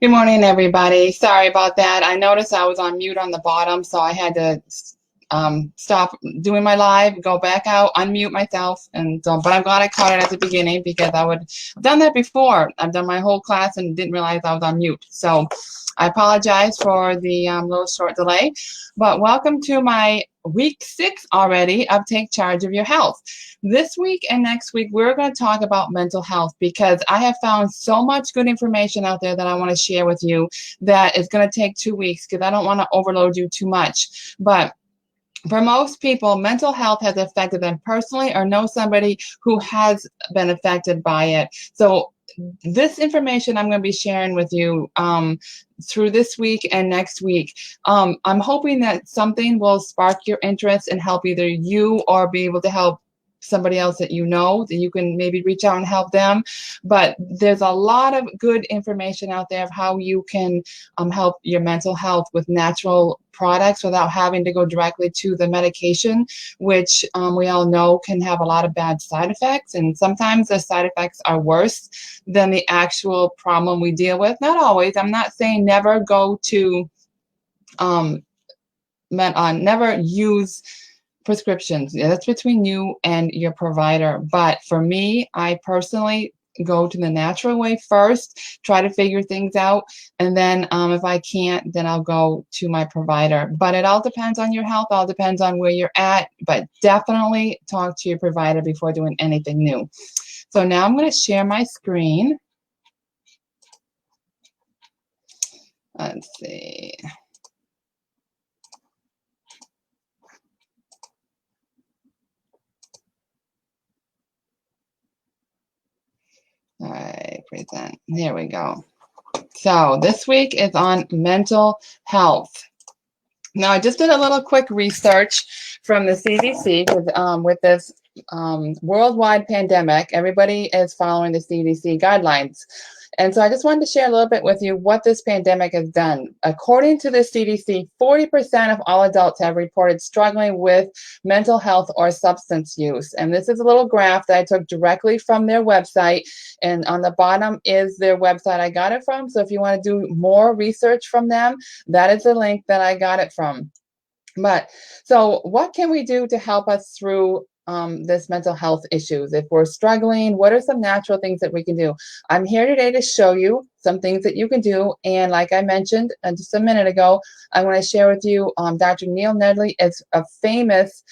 Good morning, everybody. Sorry about that. I noticed I was on mute on the bottom, so I had to stop doing my live, go back out, unmute myself, and so. But I'm glad I caught it at the beginning because I've done that before. I've done my whole class and didn't realize I was on mute. So I apologize for the little short delay. But welcome to my week 6 already of Take Charge of Your Health. This week and next week, we're going to talk about mental health because I have found so much good information out there that I want to share with you that is going to take 2 weeks because I don't want to overload you too much. But for most people, mental health has affected them personally or know somebody who has been affected by it. So this information I'm going to be sharing with you through this week and next week. I'm hoping that something will spark your interest and help either you or be able to help somebody else that you know, that you can maybe reach out and help them. But there's a lot of good information out there of how you can help your mental health with natural products without having to go directly to the medication, which we all know can have a lot of bad side effects. And sometimes the side effects are worse than the actual problem we deal with. Not always. I'm not saying never go to, never use prescriptions. Yeah, that's between you and your provider. But for me, I personally go to the natural way first, try to figure things out, and then if I can't, then I'll go to my provider. But it all depends on your health, all depends on where you're at, but definitely talk to your provider before doing anything new. So now I'm going to share my screen. Let's see. All right, present. There we go. So this week is on mental health. Now, I just did a little quick research from the CDC with this worldwide pandemic. Everybody is following the CDC guidelines. And so I just wanted to share a little bit with you what this pandemic has done. According to the CDC, 40% of all adults have reported struggling with mental health or substance use. And this is a little graph that I took directly from their website. And on the bottom is their website I got it from. So if you want to do more research from them, that is the link that I got it from. But so what can we do to help us through this mental health issues? If we're struggling, what are some natural things that we can do? I'm here today to show you some things that you can do. And like I mentioned just a minute ago, I want to share with you Dr. Neil Nedley is a famous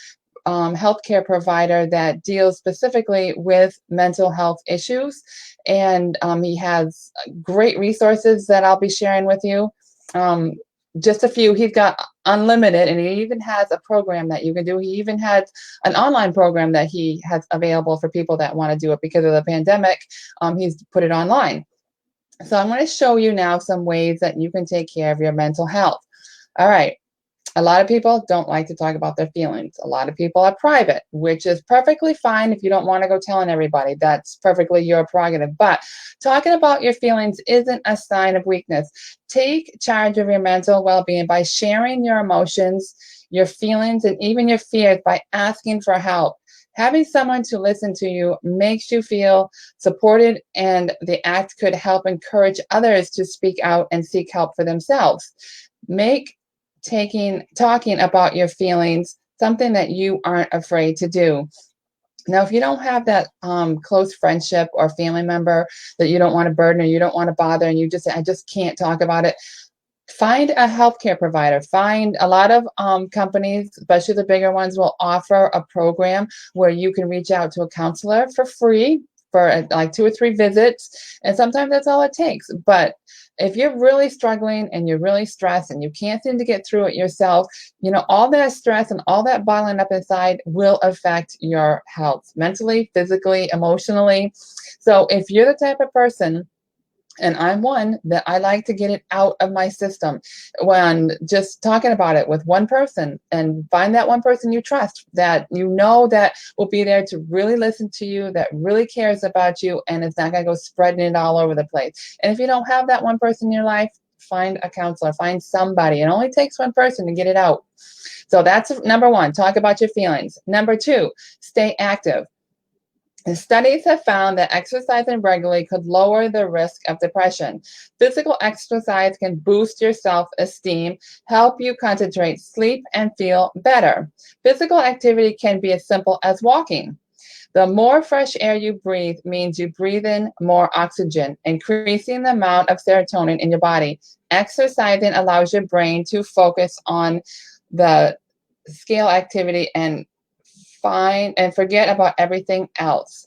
healthcare provider that deals specifically with mental health issues. And he has great resources that I'll be sharing with you. Just a few. He's got unlimited, and he even has a program that you can do. He even has an online program that he has available for people that want to do it because of the pandemic. He's put it online. So I'm going to show you now some ways that you can take care of your mental health. All right. A lot of people don't like to talk about their feelings. A lot of people are private, which is perfectly fine if you don't want to go telling everybody. That's perfectly your prerogative. But talking about your feelings isn't a sign of weakness. Take charge of your mental well-being by sharing your emotions, your feelings, and even your fears by asking for help. Having someone to listen to you makes you feel supported, and the act could help encourage others to speak out and seek help for themselves. Make talking about your feelings something that you aren't afraid to do. Now, if you don't have that close friendship or family member that you don't want to burden or you don't want to bother, and you just say, I just can't talk about it, find a healthcare provider. Find a lot of companies, especially the bigger ones, will offer a program where you can reach out to a counselor for free for like 2 or 3 visits. And sometimes that's all it takes. But if you're really struggling and you're really stressed and you can't seem to get through it yourself, you know, all that stress and all that bottling up inside will affect your health mentally, physically, emotionally. So if you're the type of person, and I'm one that I like to get it out of my system, when just talking about it with one person, and find that one person you trust, that you know that will be there to really listen to you, that really cares about you, and it's not going to go spreading it all over the place. And if you don't have that one person in your life, find a counselor, find somebody. It only takes one person to get it out. So that's number one, talk about your feelings. Number two, stay active. The studies have found that exercising regularly could lower the risk of depression. Physical exercise can boost your self-esteem, help you concentrate, sleep, and feel better. Physical activity can be as simple as walking. The more fresh air you breathe means you breathe in more oxygen, increasing the amount of serotonin in your body. Exercising allows your brain to focus on the scale activity and forget about everything else.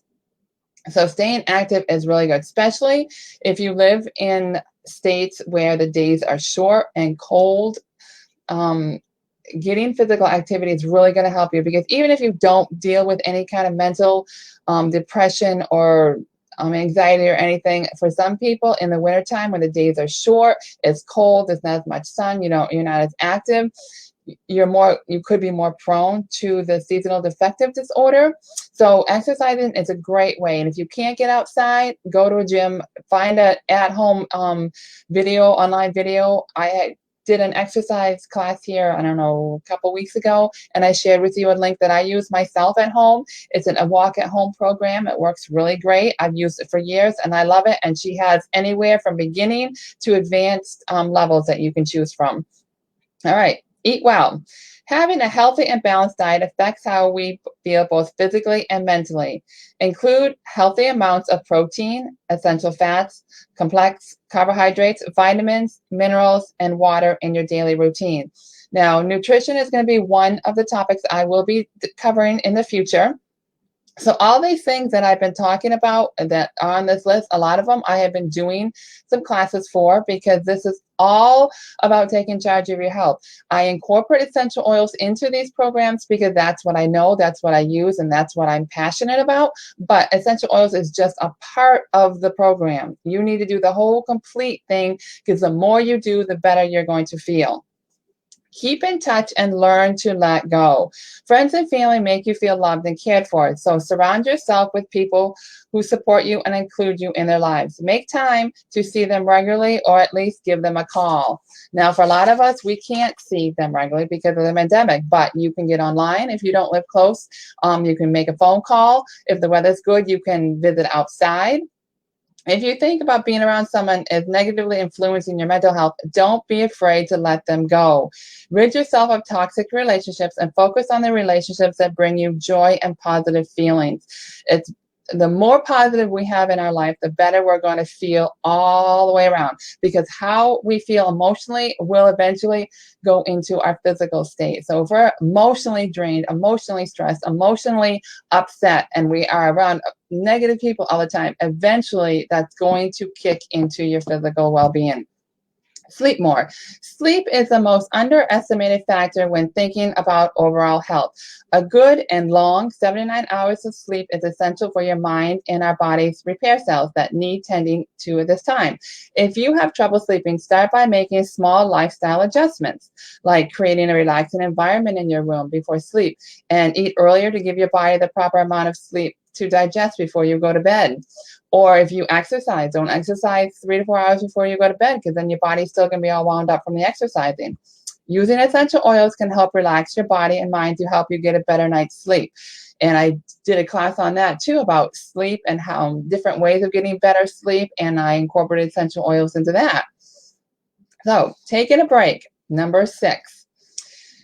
So staying active is really good, especially if you live in states where the days are short and cold. Getting physical activity is really going to help you, because even if you don't deal with any kind of mental depression or anxiety or anything, for some people in the wintertime when the days are short, it's cold, there's not as much sun, you're not as active, you could be more prone to the seasonal affective disorder. So exercising is a great way. And if you can't get outside, go to a gym, find an at-home online video. I did an exercise class here, I don't know, a couple weeks ago, and I shared with you a link that I use myself at home. It's a walk at home program. It works really great. I've used it for years and I love it. And she has anywhere from beginning to advanced levels that you can choose from. All right. Eat well. Having a healthy and balanced diet affects how we feel both physically and mentally. Include healthy amounts of protein, essential fats, complex carbohydrates, vitamins, minerals, and water in your daily routine. Now, nutrition is going to be one of the topics I will be covering in the future. So all these things that I've been talking about that are on this list, a lot of them I have been doing some classes for, because this is all about taking charge of your health. I incorporate essential oils into these programs because that's what I know, that's what I use, and that's what I'm passionate about. But essential oils is just a part of the program. You need to do the whole complete thing, because the more you do, the better you're going to feel. Keep in touch and learn to let go. Friends and family make you feel loved and cared for. So surround yourself with people who support you and include you in their lives. Make time to see them regularly, or at least give them a call. Now, for a lot of us, we can't see them regularly because of the pandemic, but you can get online if you don't live close. You can make a phone call. If the weather's good, you can visit outside. If you think about being around someone is negatively influencing your mental health, don't be afraid to let them go. Rid yourself of toxic relationships and focus on the relationships that bring you joy and positive feelings. It's the more positive we have in our life, the better we're going to feel all the way around, because how we feel emotionally will eventually go into our physical state. So if we're emotionally drained, emotionally stressed, emotionally upset, and we are around negative people all the time, eventually that's going to kick into your physical well-being. Sleep more. Sleep is the most underestimated factor when thinking about overall health. A good and long 79 hours of sleep is essential for your mind and our body's repair cells that need tending to at this time. If you have trouble sleeping, start by making small lifestyle adjustments, like creating a relaxing environment in your room before sleep, and eat earlier to give your body the proper amount of sleep to digest before you go to bed. Or if you exercise, don't exercise 3 to 4 hours before you go to bed, because then your body's still going to be all wound up from the exercising. Using essential oils can help relax your body and mind to help you get a better night's sleep. And I did a class on that too, about sleep and how different ways of getting better sleep, and I incorporated essential oils into that. So taking a break, number 6.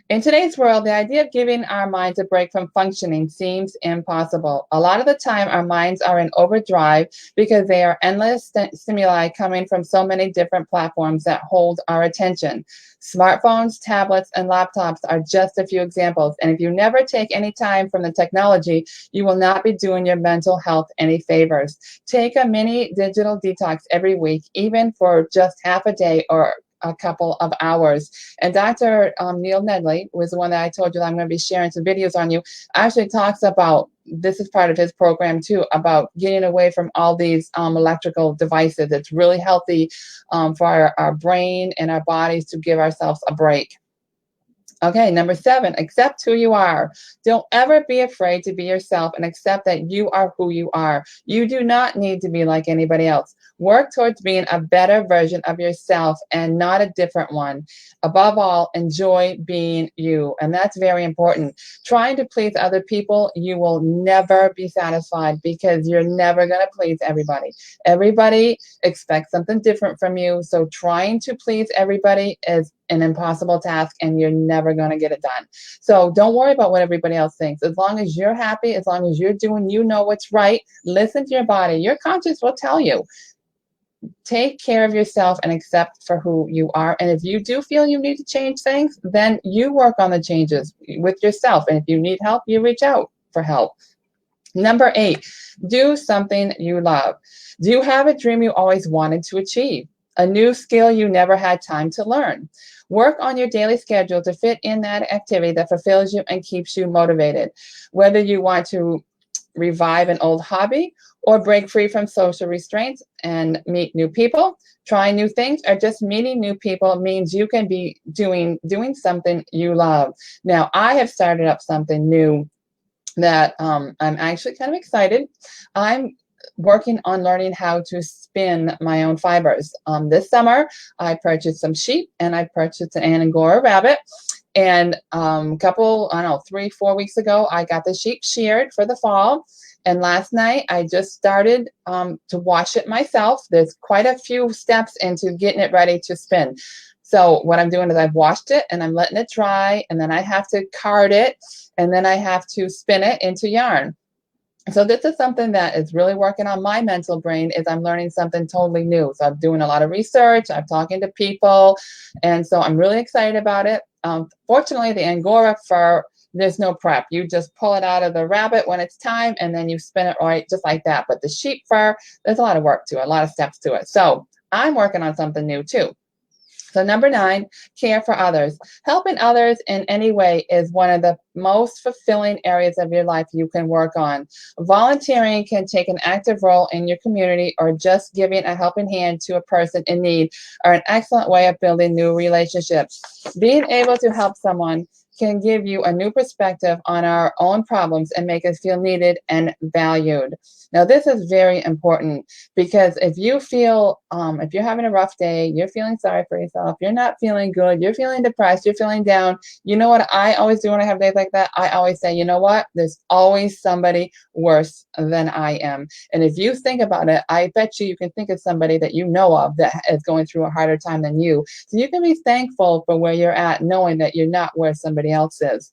In today's world, the idea of giving our minds a break from functioning seems impossible. A lot of the time, our minds are in overdrive because they are endless stimuli coming from so many different platforms that hold our attention. Smartphones, tablets, and laptops are just a few examples. And if you never take any time from the technology, you will not be doing your mental health any favors. Take a mini digital detox every week, even for just half a day or a couple of hours. And Dr. Neil Nedley was the one that I told you that I'm going to be sharing some videos on you, actually talks about, this is part of his program too, about getting away from all these electrical devices. It's really healthy for our brain and our bodies to give ourselves a break. Okay, number 7, accept who you are. Don't ever be afraid to be yourself and accept that you are who you are. You do not need to be like anybody else. Work towards being a better version of yourself and not a different one. Above all, enjoy being you. And that's very important. Trying to please other people, you will never be satisfied because you're never going to please everybody. Everybody expects something different from you. So trying to please everybody is an impossible task and you're never going to get it done. So don't worry about what everybody else thinks. As long as you're happy, as long as you're doing, you know what's right, listen to your body. Your conscience will tell you. Take care of yourself and accept for who you are. And if you do feel you need to change things, then you work on the changes with yourself. And if you need help, you reach out for help. Number 8, do something you love. Do you have a dream you always wanted to achieve? A new skill you never had time to learn? Work on your daily schedule to fit in that activity that fulfills you and keeps you motivated. Whether you want to revive an old hobby or break free from social restraints and meet new people, try new things, or just meeting new people means you can be doing something you love. Now, I have started up something new that I'm actually kind of excited. I'm working on learning how to spin my own fibers. This summer, I purchased some sheep and I purchased an Angora rabbit. And a couple, I don't know, 3-4 weeks ago, I got the sheep sheared for the fall. And last night, I just started to wash it myself. There's quite a few steps into getting it ready to spin. So what I'm doing is I've washed it and I'm letting it dry. And then I have to card it. And then I have to spin it into yarn. So this is something that is really working on my mental brain is I'm learning something totally new. So I'm doing a lot of research. I'm talking to people. And so I'm really excited about it. Fortunately, the Angora fur, there's no prep. You just pull it out of the rabbit when it's time, and then you spin it right just like that. But the sheep fur, there's a lot of work to it, a lot of steps to it. So I'm working on something new too. So number 9, care for others. Helping others in any way is one of the most fulfilling areas of your life you can work on. Volunteering can take an active role in your community, or just giving a helping hand to a person in need are an excellent way of building new relationships. Being able to help someone can give you a new perspective on our own problems and make us feel needed and valued. Now, this is very important because if you feel, if you're having a rough day, you're feeling sorry for yourself, you're not feeling good, you're feeling depressed, you're feeling down, you know what I always do when I have days like that? I always say, you know what? There's always somebody worse than I am. And if you think about it, I bet you can think of somebody that you know of that is going through a harder time than you. So you can be thankful for where you're at, knowing that you're not where somebody else is.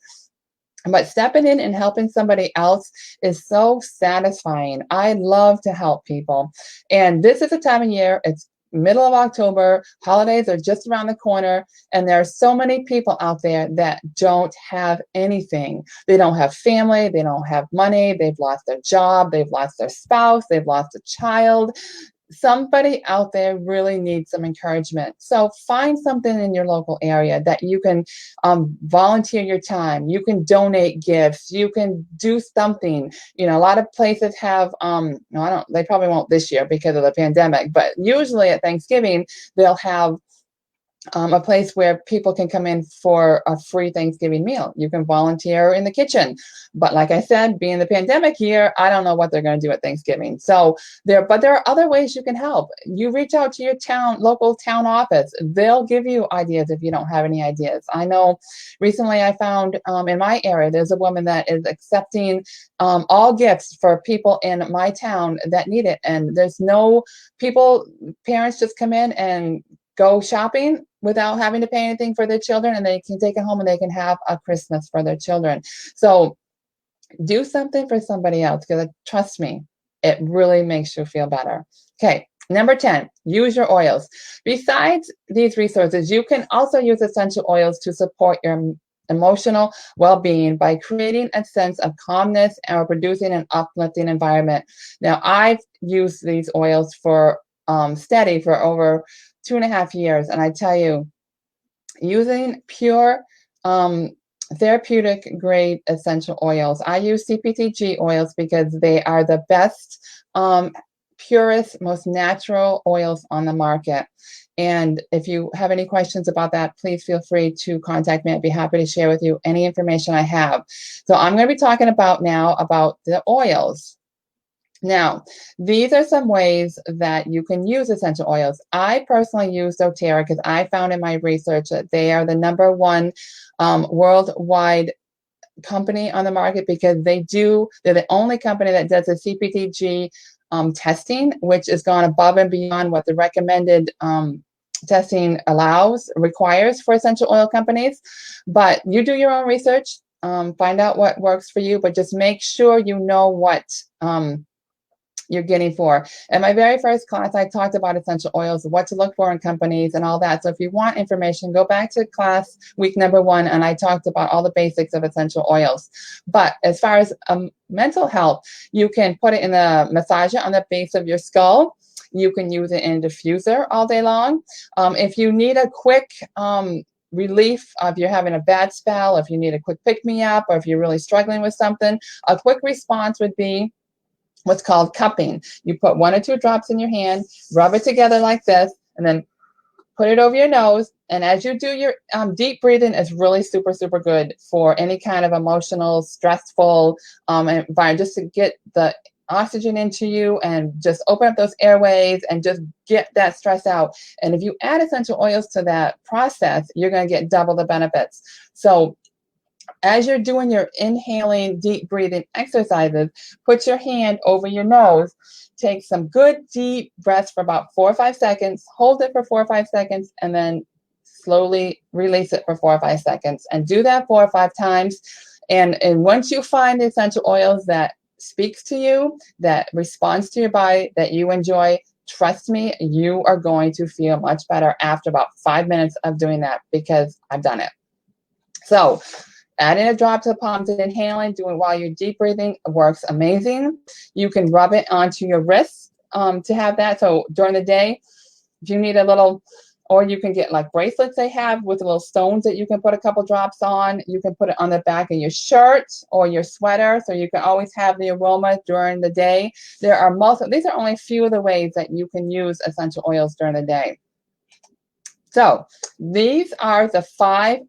But stepping in and helping somebody else is so satisfying. I love to help people. And this is a time of year, it's middle of October, holidays are just around the corner, and there are so many people out there that don't have anything. They don't have family, they don't have money, they've lost their job, they've lost their spouse, they've lost a child. Somebody out there really needs some encouragement. So find something in your local area that you can volunteer your time. You can donate gifts. You can do something. You know, a lot of places have, they probably won't this year because of the pandemic, but usually at Thanksgiving, they'll have a place where people can come in for a free Thanksgiving meal. You can volunteer in the kitchen. But like I said, being the pandemic year, I don't know what they're going to do at Thanksgiving. So there are other ways you can help. You reach out to your local town office. They'll give you ideas if you don't have any ideas. I know recently I found in my area, there's a woman that is accepting all gifts for people in my town that need it. And there's no parents just come in and go shopping without having to pay anything for their children, and they can take it home and they can have a Christmas for their children. So do something for somebody else, because trust me, it really makes you feel better. Okay, number 10, use your oils. Besides these resources, you can also use essential oils to support your emotional well-being by creating a sense of calmness or producing an uplifting environment. Now, I've used these oils for steady for over 2.5 years, and I tell you, using pure therapeutic grade essential oils. I use CPTG oils because they are the best, purest, most natural oils on the market. And if you have any questions about that, please feel free to contact me. I'd be happy to share with you any information I have. So I'm going to be talking about now about the oils. Now, these are some ways that you can use essential oils. I personally use doTERRA because I found in my research that they are the #1 worldwide company on the market because they're the only company that does a CPTG testing, which has gone above and beyond what the recommended testing requires for essential oil companies. But you do your own research, find out what works for you, but just make sure you know what you're getting for. In my very first class, I talked about essential oils, what to look for in companies and all that. So if you want information, go back to class week #1, and I talked about all the basics of essential oils. But as far as mental health, you can put it in a massager on the base of your skull. You can use it in a diffuser all day long. If you need a quick relief, if you're having a bad spell, if you need a quick pick-me-up, or if you're really struggling with something, a quick response would be what's called cupping. You put 1 or 2 drops in your hand, rub it together like this, and then put it over your nose. And as you do your deep breathing is really super, super good for any kind of emotional, stressful environment, just to get the oxygen into you and just open up those airways and just get that stress out. And if you add essential oils to that process, you're going to get double the benefits. So as you're doing your inhaling, deep breathing exercises, put your hand over your nose, take some good deep breaths for about 4 or 5 seconds, hold it for 4 or 5 seconds, and then slowly release it for 4 or 5 seconds. And do that 4 or 5 times. And once you find the essential oils that speaks to you, that responds to your body, that you enjoy, trust me, you are going to feel much better after about 5 minutes of doing that, because I've done it. So adding a drop to the palms and inhaling, doing while you're deep breathing, works amazing. You can rub it onto your wrists to have that. So during the day, if you need a little, or you can get like bracelets they have with little stones that you can put a couple drops on. You can put it on the back of your shirt or your sweater, so you can always have the aroma during the day. There are these are only a few of the ways that you can use essential oils during the day. So these are the 5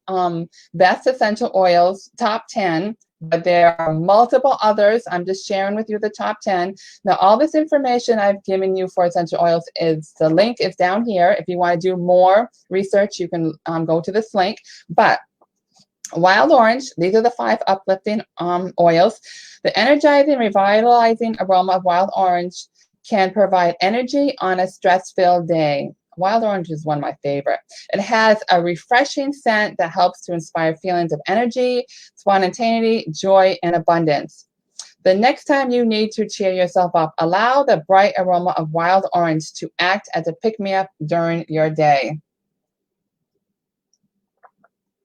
best essential oils, top 10, but there are multiple others. I'm just sharing with you the top 10. Now, all this information I've given you for essential oils the link is down here. If you want to do more research, you can go to this link. But wild orange, these are the 5 uplifting oils. The energizing, revitalizing aroma of wild orange can provide energy on a stress-filled day. Wild orange is one of my favorite. It has a refreshing scent that helps to inspire feelings of energy, spontaneity, joy, and abundance. The next time you need to cheer yourself up, allow the bright aroma of wild orange to act as a pick-me-up during your day.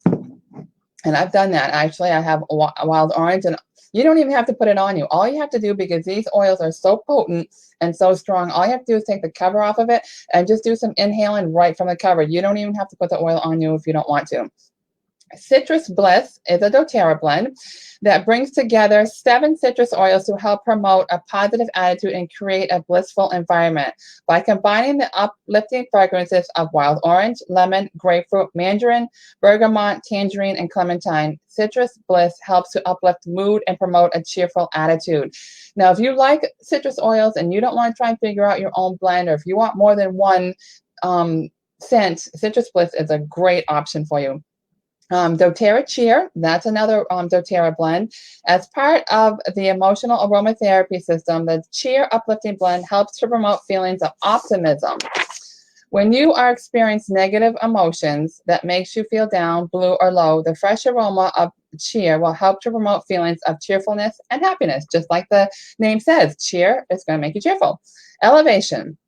And I've done that. Actually, I have a wild orange, and you don't even have to put it on you. All you have to do, because these oils are so potent and so strong, all you have to do is take the cover off of it and just do some inhaling right from the cover. You don't even have to put the oil on you if you don't want to. Citrus Bliss is a doTERRA blend that brings together 7 citrus oils to help promote a positive attitude and create a blissful environment. By combining the uplifting fragrances of wild orange, lemon, grapefruit, mandarin, bergamot, tangerine, and clementine, Citrus Bliss helps to uplift mood and promote a cheerful attitude. Now, if you like citrus oils and you don't want to try and figure out your own blend, or if you want more than one scent, Citrus Bliss is a great option for you. doTERRA Cheer, that's another doTERRA blend. As part of the emotional aromatherapy system, the Cheer uplifting blend helps to promote feelings of optimism. When you are experiencing negative emotions that makes you feel down, blue, or low, the fresh aroma of Cheer will help to promote feelings of cheerfulness and happiness. Just like the name says, cheer is going to make you cheerful. Elevation.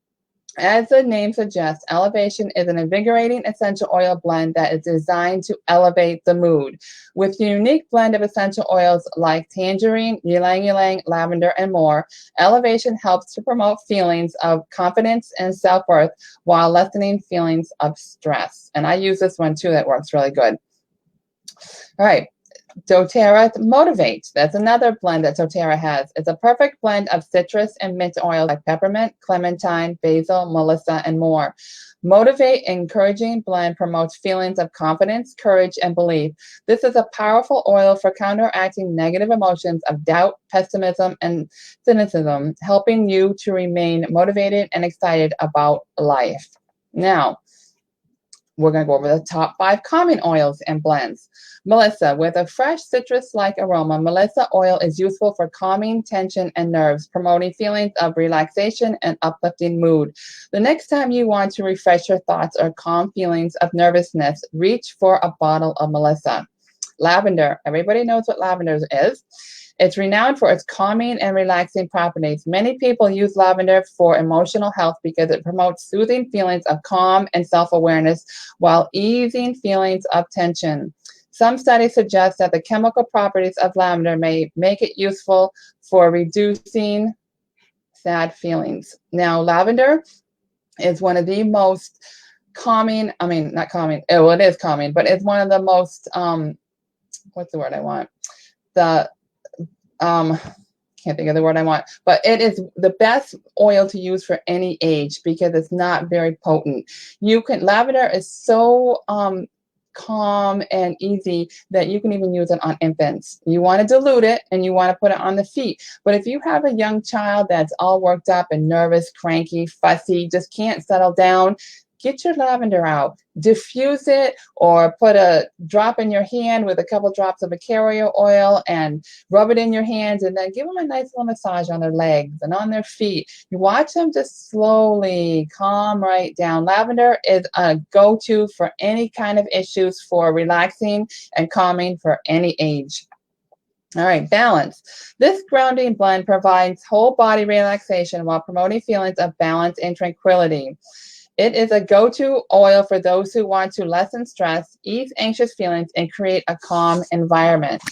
As the name suggests, Elevation is an invigorating essential oil blend that is designed to elevate the mood. With a unique blend of essential oils like tangerine, ylang-ylang, lavender, and more, Elevation helps to promote feelings of confidence and self-worth while lessening feelings of stress. And I use this one too, that works really good. All right. doTERRA Motivate. That's another blend that doTERRA has. It's a perfect blend of citrus and mint oils like peppermint, clementine, basil, melissa, and more. Motivate, encouraging blend promotes feelings of confidence, courage, and belief. This is a powerful oil for counteracting negative emotions of doubt, pessimism, and cynicism, helping you to remain motivated and excited about life. Now, we're going to go over the top 5 calming oils and blends. Melissa, with a fresh citrus-like aroma, Melissa oil is useful for calming tension and nerves, promoting feelings of relaxation and uplifting mood. The next time you want to refresh your thoughts or calm feelings of nervousness, reach for a bottle of Melissa. Lavender, everybody knows what lavender is. It's renowned for its calming and relaxing properties. Many people use lavender for emotional health because it promotes soothing feelings of calm and self-awareness while easing feelings of tension. Some studies suggest that the chemical properties of lavender may make it useful for reducing sad feelings. Now, lavender is one of the most calming, not calming, well, it is calming, but it's one of the most, what's the word I want? Can't think of the word I want, but it is the best oil to use for any age because it's not very potent. Lavender is so calm and easy that you can even use it on infants. You want to dilute it and you want to put it on the feet. But if you have a young child that's all worked up and nervous, cranky, fussy, just can't settle down, get your lavender out, diffuse it, or put a drop in your hand with a couple drops of a carrier oil and rub it in your hands, and then give them a nice little massage on their legs and on their feet. You watch them just slowly calm right down. Lavender is a go-to for any kind of issues for relaxing and calming for any age. All right, balance. This grounding blend provides whole body relaxation while promoting feelings of balance and tranquility. It is a go-to oil for those who want to lessen stress, ease anxious feelings, and create a calm environment.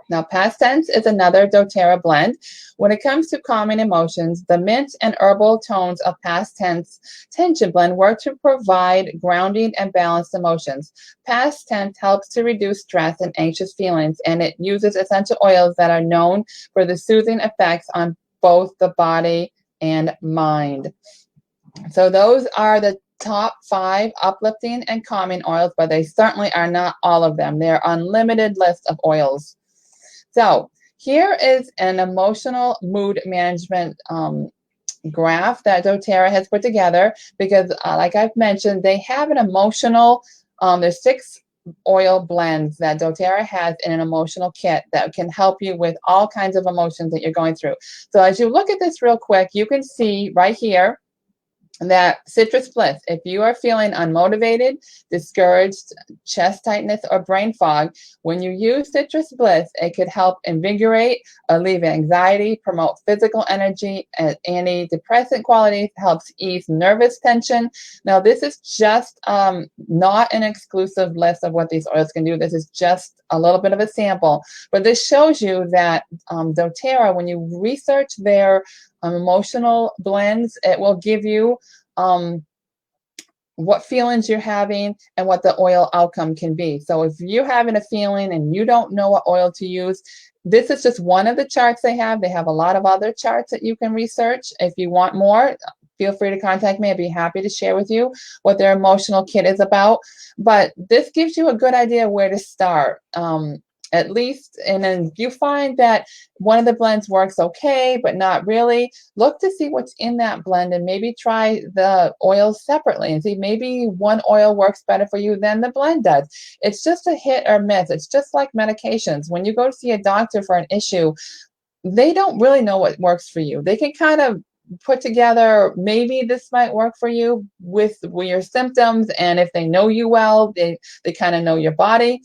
Now, past tense is another doTERRA blend. When it comes to calming emotions, the mint and herbal tones of past tense tension blend work to provide grounding and balanced emotions. Past tense helps to reduce stress and anxious feelings, and it uses essential oils that are known for the soothing effects on both the body and mind. So those are the top 5 uplifting and calming oils, but they certainly are not all of them. They're unlimited list of oils. So here is an emotional mood management graph that doTERRA has put together because, like I've mentioned, they have an emotional, there's 6 oil blends that doTERRA has in an emotional kit that can help you with all kinds of emotions that you're going through. So as you look at this real quick, you can see right here that citrus bliss, if you are feeling unmotivated, discouraged, chest tightness, or brain fog, when you use citrus bliss, it could help invigorate, alleviate anxiety, promote physical energy, and antidepressant qualities, helps ease nervous tension. Now, this is just not an exclusive list of what these oils can do. This is just a little bit of a sample, but this shows you that doTERRA, when you research their emotional blends, it will give you what feelings you're having and what the oil outcome can be. So if you're having a feeling and you don't know what oil to use, this is just one of the charts they have. They have a lot of other charts that you can research. If you want more, feel free to contact me. I'd be happy to share with you what their emotional kit is about. But this gives you a good idea where to start. At least, and then if you find that one of the blends works okay, but not really, look to see what's in that blend and maybe try the oils separately and see maybe one oil works better for you than the blend does. It's just a hit or miss. It's just like medications. When you go to see a doctor for an issue, they don't really know what works for you. They can kind of put together, maybe this might work for you with your symptoms, and if they know you well, they kind of know your body.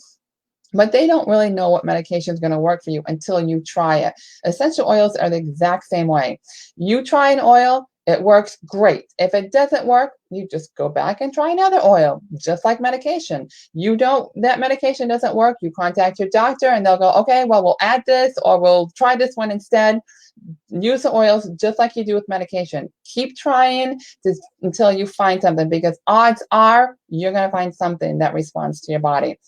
But they don't really know what medication is going to work for you until you try it. Essential oils are the exact same way. You try an oil, it works great. If it doesn't work, you just go back and try another oil, just like medication. That medication doesn't work, you contact your doctor and they'll go, okay, well, we'll add this or we'll try this one instead. Use the oils just like you do with medication. Keep trying until you find something, because odds are you're going to find something that responds to your body.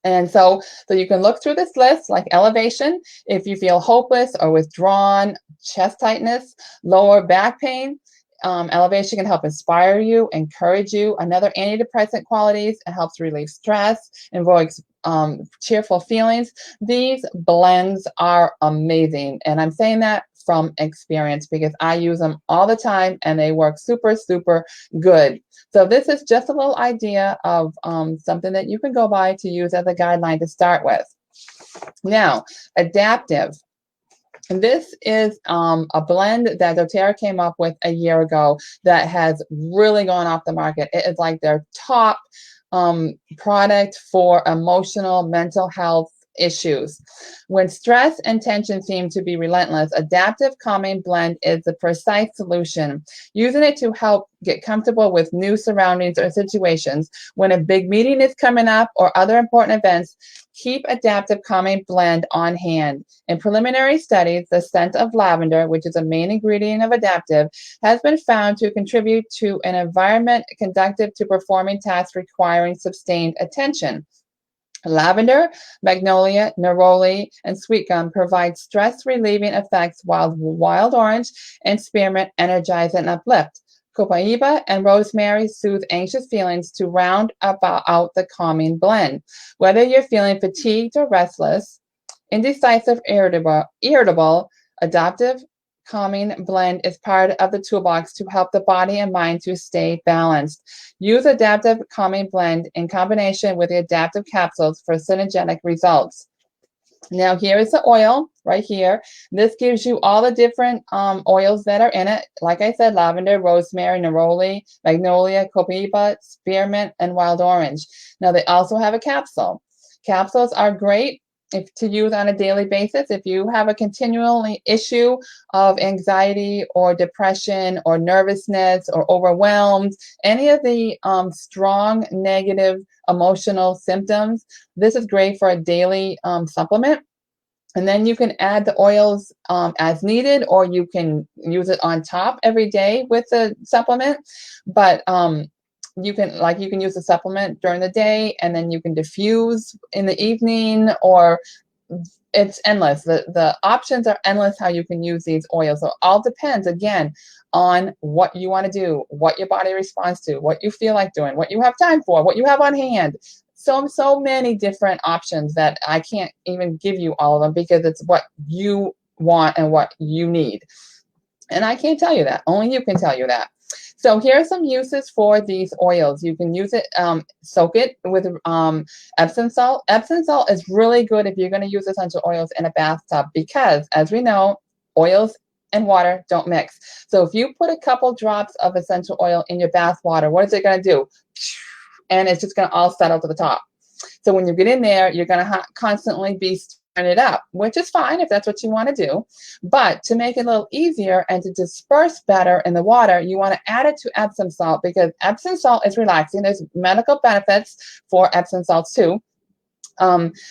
And so you can look through this list, like elevation, if you feel hopeless or withdrawn, chest tightness, lower back pain, Elevation can help inspire you, encourage you. Another antidepressant qualities, it helps relieve stress, invokes cheerful feelings. These blends are amazing. And I'm saying that from experience because I use them all the time and they work super, super good. So this is just a little idea of something that you can go by to use as a guideline to start with. Now, adaptive. And this is a blend that doTERRA came up with a year ago that has really gone off the market. It is like their top product for emotional, mental health issues. When stress and tension seem to be relentless, Adaptive Calming Blend is the precise solution. Using it to help get comfortable with new surroundings or situations. When a big meeting is coming up or other important events, keep Adaptive Calming Blend on hand. In preliminary studies, the scent of lavender, which is a main ingredient of Adaptive, has been found to contribute to an environment conducive to performing tasks requiring sustained attention. Lavender, magnolia, neroli, and sweet gum provide stress-relieving effects, while wild orange and spearmint energize and uplift. Copaiba and rosemary soothe anxious feelings to round out the calming blend. Whether you're feeling fatigued or restless, indecisive, irritable, Adaptive Calming Blend is part of the toolbox to help the body and mind to stay balanced. Use Adaptive Calming Blend in combination with the adaptive capsules for synergetic results. Now here is the oil right here. This gives you all the different oils that are in it. Like I said, lavender, rosemary, neroli, magnolia, copaiba, spearmint, and wild orange. Now they also have a capsule. Capsules are great to use on a daily basis. If you have a continually issue of anxiety or depression or nervousness or overwhelmed, any of the strong negative emotional symptoms, this is great for a daily supplement. And then you can add the oils as needed, or you can use it on top every day with the supplement. But you can use the supplement during the day, and then you can diffuse in the evening, or it's endless. The options are endless how you can use these oils. So it all depends, again, on what you want to do, what your body responds to, what you feel like doing, what you have time for, what you have on hand. So many different options that I can't even give you all of them because it's what you want and what you need. And I can't tell you that. Only you can tell you that. So here are some uses for these oils. You can use it, soak it with Epsom salt. Epsom salt is really good if you're going to use essential oils in a bathtub because, as we know, oils and water don't mix. So if you put a couple drops of essential oil in your bath water, what is it going to do? And it's just going to all settle to the top. So when you get in there, you're going to constantly be stirring it up, which is fine if that's what you want to do. But to make it a little easier and to disperse better in the water, you want to add it to Epsom salt because Epsom salt is relaxing. There's medical benefits for Epsom salts too.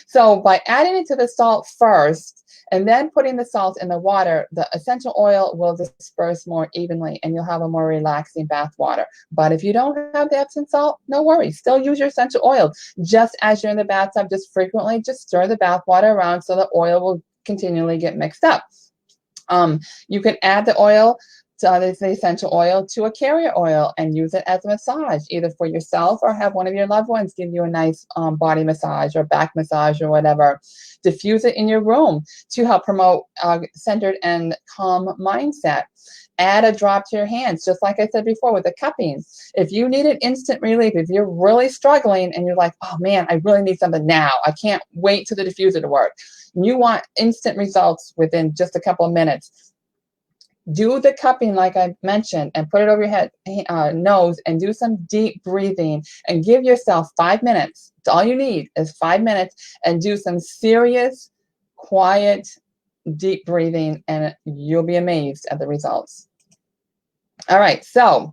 So by adding it to the salt first and then putting the salt in the water, the essential oil will disperse more evenly and you'll have a more relaxing bath water. But if you don't have the Epsom salt, no worries. Still use your essential oil. Just as you're in the bathtub, just frequently just stir the bath water around so the oil will continually get mixed up. You can add the oil, the essential oil, to a carrier oil and use it as a massage, either for yourself or have one of your loved ones give you a nice body massage or back massage or whatever. Diffuse it in your room to help promote centered and calm mindset. Add a drop to your hands, just like I said before with the cupping. If you need an instant relief, if you're really struggling and you're like, oh man, I really need something now. I can't wait till the diffuser to work. You want instant results within just a couple of minutes. Do the cupping like I mentioned and put it over your head, nose, and do some deep breathing and give yourself 5 minutes. All you need is 5 minutes and do some serious, quiet, deep breathing, and you'll be amazed at the results. All right, so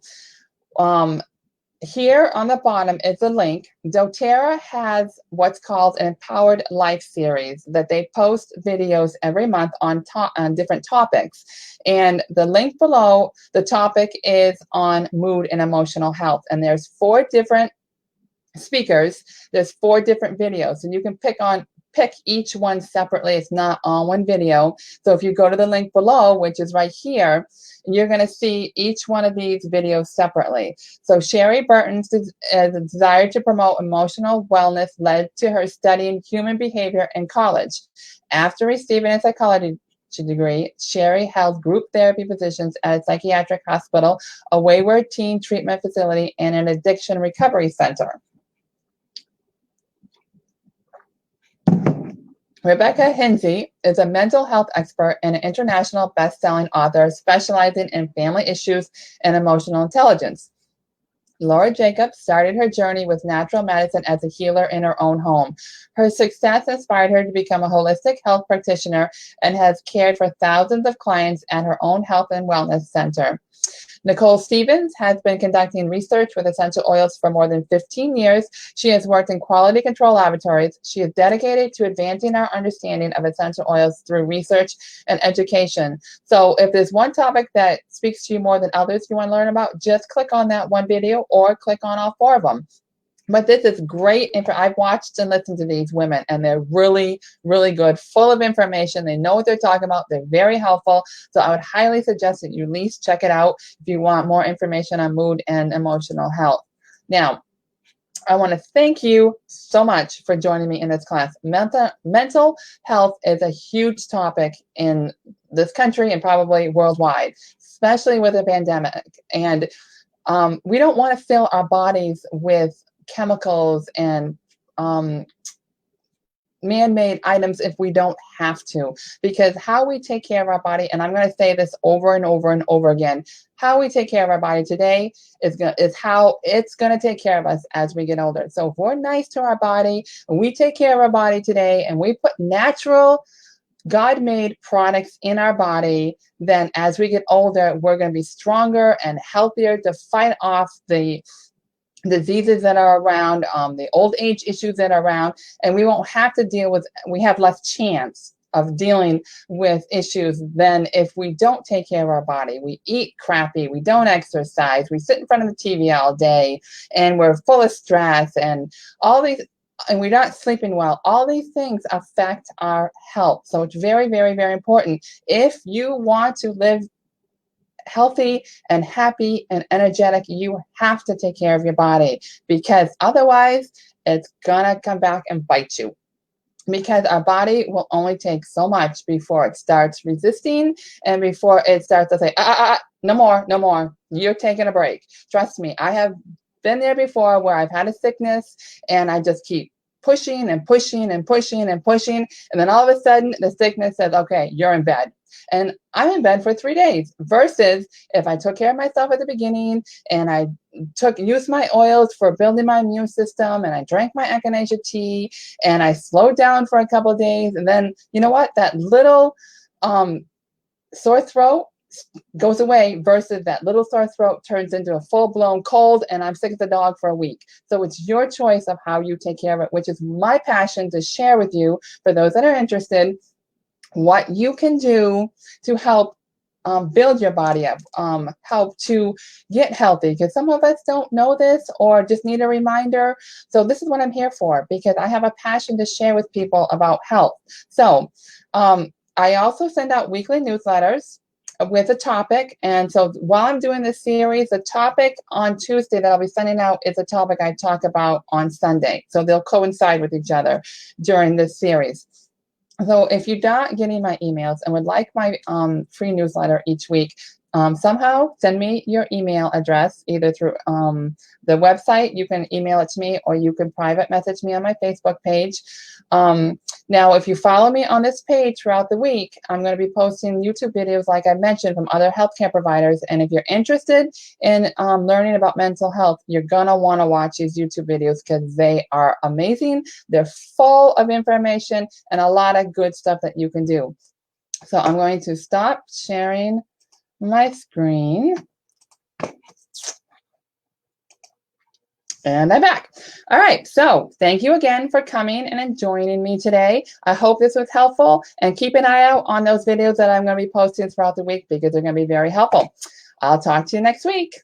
here on the bottom is a link. doTERRA has what's called an Empowered Life series that they post videos every month on different topics. And the link below, the topic is on mood and emotional health. And there's 4 different speakers. There's 4 different videos. And you can pick pick each one separately. It's not on one video. So if you go to the link below, which is right here, you're going to see each one of these videos separately. So Sherry Burton's desire to promote emotional wellness led to her studying human behavior in college. After receiving a psychology degree, Sherry held group therapy positions at a psychiatric hospital, a wayward teen treatment facility, and an addiction recovery center. Rebecca Hinsey is a mental health expert and an international best-selling author specializing in family issues and emotional intelligence. Laura Jacobs started her journey with natural medicine as a healer in her own home. Her success inspired her to become a holistic health practitioner and has cared for thousands of clients at her own health and wellness center. Nicole Stevens has been conducting research with essential oils for more than 15 years. She has worked in quality control laboratories. She is dedicated to advancing our understanding of essential oils through research and education. So if there's one topic that speaks to you more than others you want to learn about, just click on that one video or click on all 4 of them. But this is great. I've watched and listened to these women, and they're really, really good, full of information. They know what they're talking about. They're very helpful. So I would highly suggest that you at least check it out if you want more information on mood and emotional health. Now, I want to thank you so much for joining me in this class. Mental health is a huge topic in this country and probably worldwide, especially with a pandemic. And we don't want to fill our bodies with chemicals and man-made items if we don't have to, because how we take care of our body, and I'm going to say this over and over and over again, how we take care of our body today is how it's going to take care of us as we get older. So if we're nice to our body and we take care of our body today and we put natural God-made products in our body, then as we get older, we're going to be stronger and healthier to fight off the diseases that are around, the old age issues that are around, and we won't have to we have less chance of dealing with issues than if we don't take care of our body. We eat crappy, we don't exercise, we sit in front of the TV all day, and we're full of stress, and all these, and we're not sleeping well. All these things affect our health. So it's very, very, very important. If you want to live healthy and happy and energetic, you have to take care of your body, because otherwise it's gonna come back and bite you, because our body will only take so much before it starts resisting and before it starts to say, no more, you're taking a break. Trust me, I have been there before where I've had a sickness and I just keep pushing and pushing and pushing and pushing, and then all of a sudden the sickness says, okay, you're in bed. And I'm in bed for 3 days, versus if I took care of myself at the beginning and I used my oils for building my immune system, and I drank my echinacea tea and I slowed down for a couple of days, and then you know what, that little sore throat goes away, versus that little sore throat turns into a full-blown cold and I'm sick as a dog for a week. So it's your choice of how you take care of it, which is my passion to share with you, for those that are interested, what you can do to help build your body up, help to get healthy, because some of us don't know this or just need a reminder. So this is what I'm here for, because I have a passion to share with people about health. So I also send out weekly newsletters with a topic. And so while I'm doing this series, the topic on Tuesday that I'll be sending out is a topic I talk about on Sunday. So they'll coincide with each other during this series. So if you're not getting my emails and would like my free newsletter each week, somehow send me your email address, either through the website. You can email it to me, or you can private message me on my Facebook page. Now, if you follow me on this page throughout the week, I'm going to be posting YouTube videos, like I mentioned, from other healthcare providers. And if you're interested in learning about mental health, you're going to want to watch these YouTube videos, because they are amazing. They're full of information and a lot of good stuff that you can do. So I'm going to stop sharing my screen. And I'm back. All right, so thank you again for coming and joining me today. I hope this was helpful, and keep an eye out on those videos that I'm going to be posting throughout the week, because they're going to be very helpful. I'll talk to you next week.